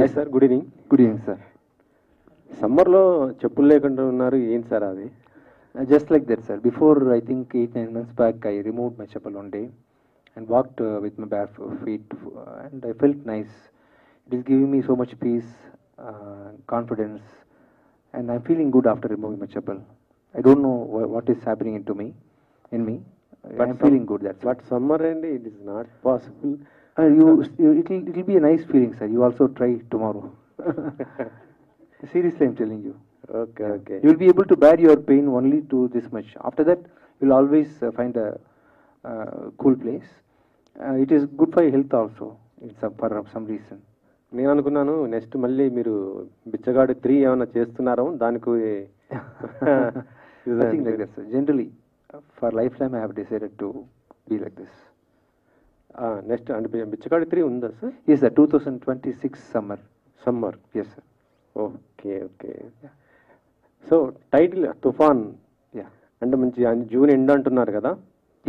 Yes sir, good evening. Good evening sir. సమ్మర్లో చెప్పులు లేకుండా ఉన్నారు, ఏంటి సార్ అది? Just like that, sir. Before, I think 8-9 months back, I removed my chappal one day and walked with my bare feet, and I felt nice. It is giving me so much peace, confidence, and I'm feeling good after removing my chappal. I don't know what is happening in me. But I'm feeling good. That's but summer అండి, it is not possible. It'll be a nice feeling, sir. You also try tomorrow. Seriously, I'm telling you. Okay, okay. You will be able to bear your pain only to this much. After that, you'll always find a cool place. It is good for your health also, for some reason. నేను అనుకున్నాను next మళ్ళీ మీరు బిచ్చగాడు 3 ఏమైనా చేస్తున్నారో దానికి. Nothing like that, sir. Generally, for lifetime, I have decided to be like this. Next అంటే బిచ్చగాడు 3 ఉందా sir? Yes, sir. 2026 summer. Yes, sir. Okay, okay. So title తుఫాన్. అంటే మంచి జూన్ ఎండ్ అంటున్నారు కదా?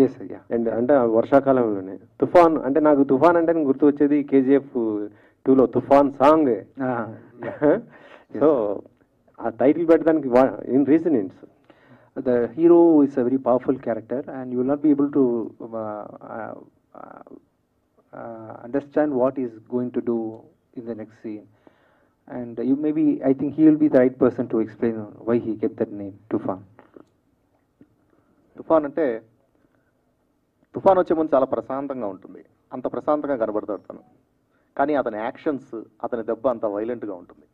Yes sir. అండ్ అంటే వర్షాకాలంలోనే తుఫాన్ అంటే నాకు తుఫాన్ అంటే గుర్తు వచ్చేది KGF 2లో తుఫాన్ సాంగ్. సో ఆ టైటిల్ పెట్టడానికి ఇన్ రీజన్ ఏంటి sir? The hero is a very powerful character, and you will not be able to understand what he is going to do in the next scene. And I think he will be the right person to explain why he kept that name, Tufan. తుఫాన్ అంటే తుఫాన్ వచ్చే ముందు చాలా ప్రశాంతంగా ఉంటుంది, అంత ప్రశాంతంగా కనబడతాడు తను. కానీ అతని యాక్షన్స్, అతని దెబ్బ అంత వైలెంట్గా ఉంటుంది.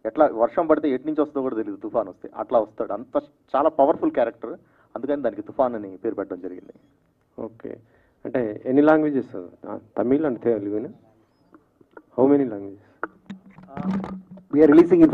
ఎట్లా వర్షం పడితే ఎటు నుంచి వస్తుందో కూడా తెలియదు, తుఫాన్ వస్తే అట్లా వస్తాడు. అంత చాలా పవర్ఫుల్ క్యారెక్టర్, అందుకని దానికి తుఫాన్ అని పేరు పెట్టడం జరిగింది. ఓకే. అంటే ఎన్ని languages? Tamil and Telugu? How many languages? We are releasing in